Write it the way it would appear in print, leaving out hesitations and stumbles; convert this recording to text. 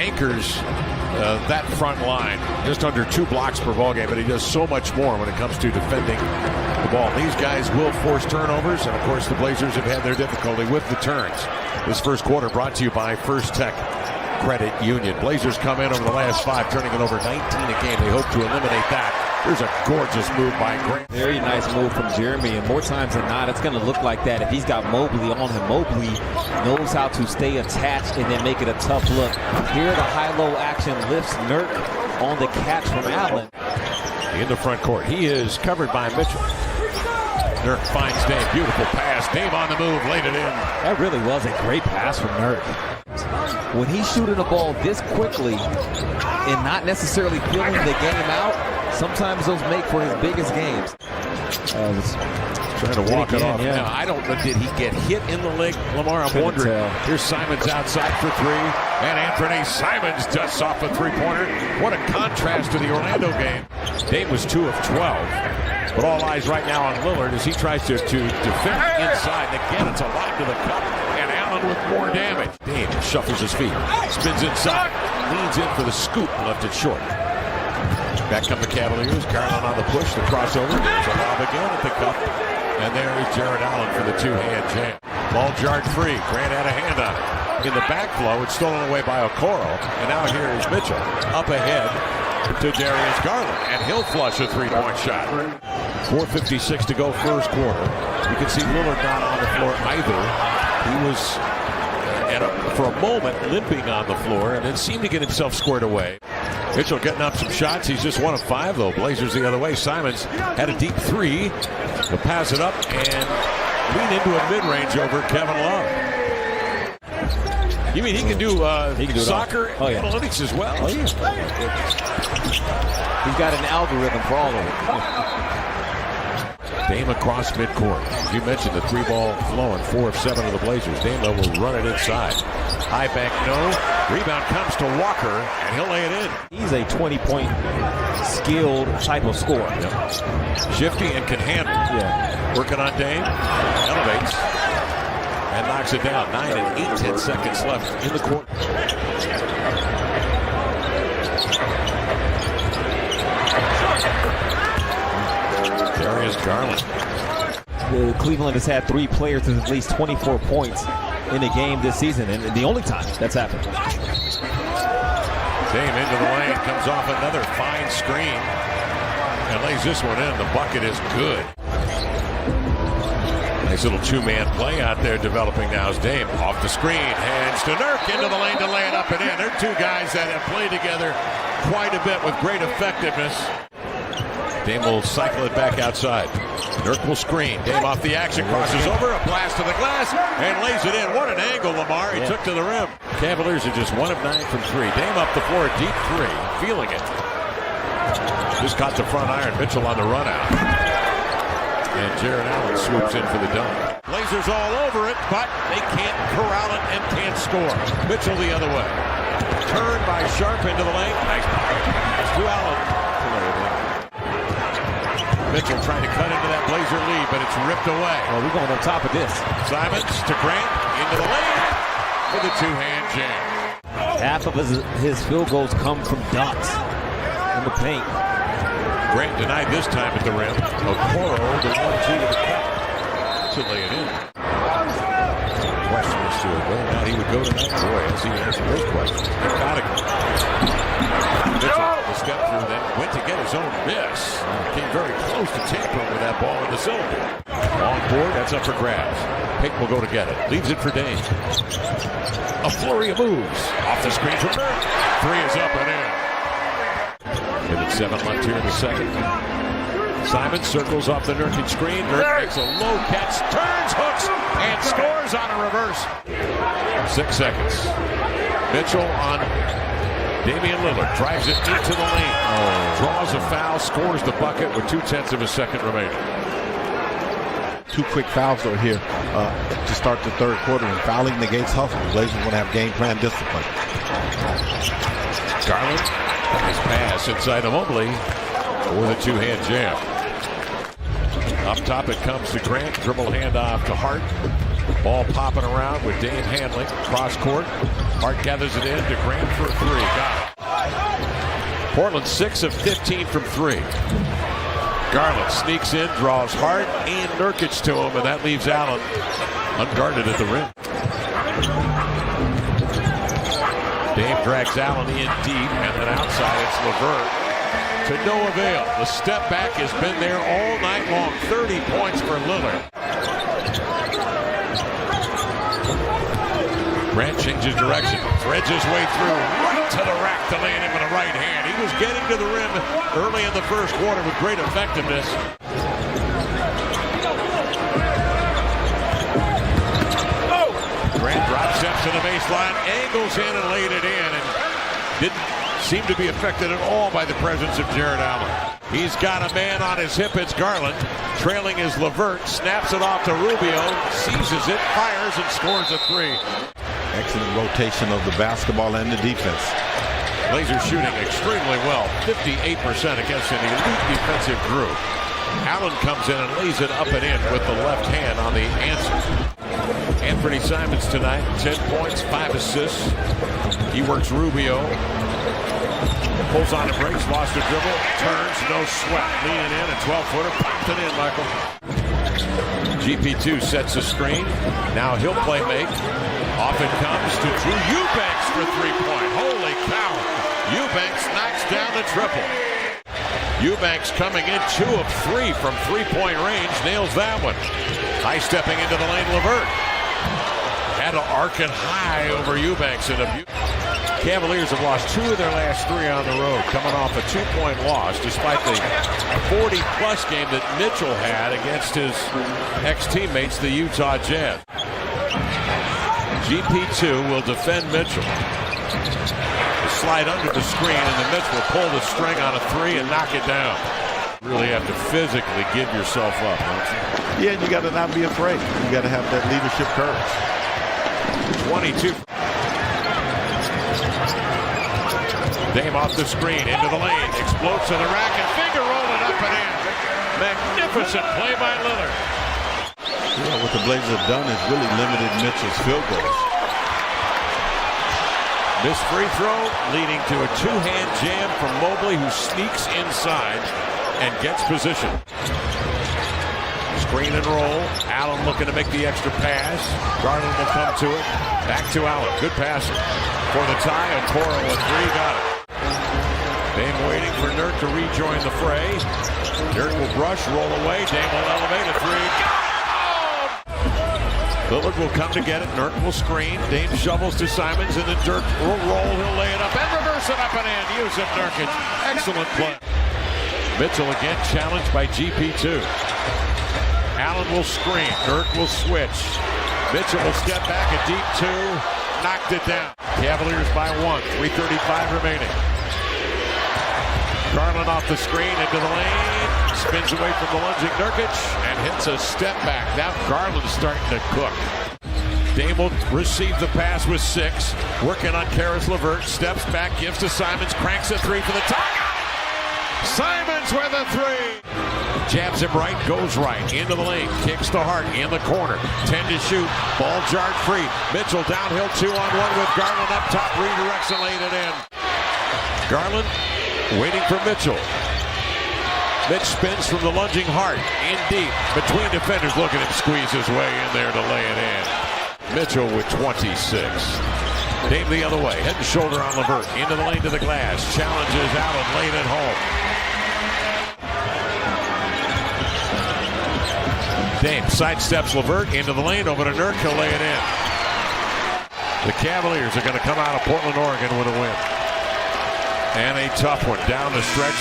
anchors that front line. Just under 2 blocks per ball game, but he does so much more when it comes to defending the ball. These guys will force turnovers, and of course the Blazers have had their difficulty with the turns. This first quarter brought to you by First Tech Credit Union. Blazers come in over the last 5, turning it over 19 a game. They hope to eliminate that. There's a gorgeous move by Grant. Very nice move from Jeremy, and more times than not, it's going to look like that. If he's got Mobley on him, Mobley knows how to stay attached and then make it a tough look. Here, the high-low action lifts Nurk on the catch from Allen. In the front court, he is covered by Mitchell. Nurk finds Dame. Beautiful pass. Dame on the move, laid it in. That really was a great pass from Nurk. When he's shooting the ball this quickly and not necessarily feeling the game out, sometimes those make for his biggest games. Trying to walk it off. Yeah. Now, I don't know, did he get hit in the leg, Lamar? I'm wondering. Here's Simons outside for 3, and Anthony Simons dusts off a 3-pointer. What a contrast to the Orlando game. Dame was 2 of 12, but all eyes right now on Lillard as he tries to defend inside. And again, it's a lob to the cup, and Allen with more damage. Dame shuffles his feet, spins inside, leans in for the scoop, left it short. Back come the Cavaliers. Garland on the push, the crossover. There's a lob again at the cup. And there is Jared Allen for the 2-hand jam. Ball jarred free. Grant had a hand on it. In the backflow, it's stolen away by Okoro. And now here is Mitchell up ahead to Darius Garland. And he'll flush a 3-point shot. 4:56 to go first quarter. You can see Lillard not on the floor either. He was, for a moment, limping on the floor and then seemed to get himself squared away. Mitchell getting up some shots. He's just 1 of 5, though. Blazers the other way. Simons had a deep 3. He'll pass it up and lean into a mid-range over Kevin Love. You mean he can do soccer analytics as well? Oh, yeah. He's got an algorithm for all of it. Dame across midcourt. You mentioned the 3-ball flowing. 4 of 7 of the Blazers. Dame will run it inside. High bank, no. Rebound comes to Walker, and he'll lay it in. He's a 20-point skilled type of scorer. Yep. Shifty and can handle. Yeah. Working on Dame. Elevates. And knocks it down. 9 and 8 seconds left in the court. Darius Garland. Cleveland has had 3 players with at least 24 points in a game this season, and the only time that's happened. Dame into the lane, comes off another fine screen, and lays this one in. The bucket is good. Nice little 2-man play out there developing now as Dame off the screen, hands to Nurk into the lane to lay it up and in. They're 2 guys that have played together quite a bit with great effectiveness. Dame will cycle it back outside. Nurk will screen. Dame off the action, crosses over, a blast to the glass, and lays it in. What an angle, Lamar. He took to the rim. Cavaliers are just 1 of 9 from 3. Dame up the floor, deep 3, feeling it. Just caught the front iron. Mitchell on the run out. And Jared Allen swoops in for the dunk. Blazers all over it, but they can't corral it and can't score. Mitchell the other way. Turned by Sharp into the lane. Nice pass to Allen. Mitchell trying to cut into that Blazer lead, but it's ripped away. Well, we're going on top of this. Simons to Grant, into the lane for the 2-hand jam. Half of his field goals come from dunks in the paint. Grant denied this time at the rim. Okoro, the 1-2 to the cup to lay it in. Question as to whether or not he would go tonight. Boy, as he answered those questions. Mitchell, the step through, then went to get his own miss. Came very close to tampering with that ball in the cylinder. Long board, that's up for grabs. Pink will go to get it. Leaves it for Dame. A flurry of moves. Off the screen from Nurk. 3 is up and in. Minute 7 left here in the second. Simon circles off the Nurkic screen. Nurk makes a low catch, turns, hooks, and scores on a reverse. 6 seconds. Mitchell on Damian Lillard. Drives it into the lane. Draws a foul, scores the bucket with 0.2 of a second remaining. 2 quick fouls though here to start the third quarter, and fouling negates hustle. The Blazers want to have game plan discipline. Garland, nice pass inside of Mobley with a 2-hand jam. Up top it comes to Grant, dribble handoff to Hart. Ball popping around with Dame handling. Cross court. Hart gathers it in to Grant for a three. Got it. Portland 6 of 15 from three. Garland sneaks in, draws Hart and Nurkic to him, and that leaves Allen unguarded at the rim. Dame drags Allen in deep, and then outside it's LeVert. To no avail. The step back has been there all night long. 30 points for Lillard. Grant changes direction, threads his way through, right to the rack to land him with a right hand. He was getting to the rim early in the first quarter with great effectiveness. Grant drop steps to the baseline, angles in and laid it in, and didn't seem to be affected at all by the presence of Jared Allen. He's got a man on his hip. It's Garland. Trailing is LeVert. Snaps it off to Rubio. Seizes it, fires, and scores a three. Excellent rotation of the basketball and the defense. Blazers shooting extremely well. 58% against an elite defensive group. Allen comes in and lays it up and in with the left hand on the answer. Anthony Simons tonight, 10 points, 5 assists. He works Rubio. Pulls on and breaks, lost a dribble, turns, no sweat. Leaning in, a 12-footer, popped it in, Michael. GP2 sets a screen. Now he'll play make. Off it comes to Drew Eubanks for three-point. Holy cow. Eubanks knocks down the triple. Eubanks coming in 2 of 3 from three-point range. Nails that one. High stepping into the lane, LeVert. Had to arc it high over Eubanks in a Cavaliers have lost 2 of their last 3 on the road, coming off a 2-point loss, despite the 40-plus game that Mitchell had against his ex-teammates, the Utah Jazz. GP2 will defend Mitchell. Slide under the screen, and then Mitchell will pull the string on a 3 and knock it down. Really have to physically give yourself up, don't you? Yeah, you got to not be afraid. You got to have that leadership courage. 22. Dame off the screen, into the lane, explodes to the rack, and finger roll it up and in. Magnificent play by Lillard. You know, what the Blazers have done is really limited Mitchell's field goals. This free throw leading to a 2-hand jam from Mobley, who sneaks inside and gets position. Screen and roll. Allen looking to make the extra pass. Garland will come to it. Back to Allen. Good passer. For the tie, and Toro with 3. Got it. Dame waiting for Nurk to rejoin the fray. Nurk will brush, roll away. Dame will elevate a 3. Lillard will come to get it. Nurk will screen. Dame shovels to Simons, and then Dirk will roll. He'll lay it up and reverse it up and in. Use it, Nurkic. Excellent play. Mitchell again challenged by GP2. Allen will screen. Nurk will switch. Mitchell will step back, a deep 2. Knocked it down. Cavaliers by 1. 3:35 remaining. Garland off the screen into the lane. Spins away from the lunging Nurkic and hits a step back. Now Garland's starting to cook. Dame will receive the pass with 6. Working on Karis LeVert. Steps back, gives to Simons. Cranks a 3 for the tie. Simons with a 3. Jabs him right, goes right. Into the lane, kicks to Hart in the corner. 10 to shoot. Ball jarred free. Mitchell downhill 2-on-1 with Garland up top. Redirects and laid it in. Garland waiting for Mitchell. Mitch spins from the lunging Hart. In deep. Between defenders. Look at him squeeze his way in there to lay it in. Mitchell with 26. Dame the other way. Head and shoulder on LeVert. Into the lane to the glass. Challenges Allen. Laid it home. Dame sidesteps LeVert into the lane. Over to Nurk. He'll lay it in. The Cavaliers are going to come out of Portland, Oregon with a win. And a tough one down the stretch.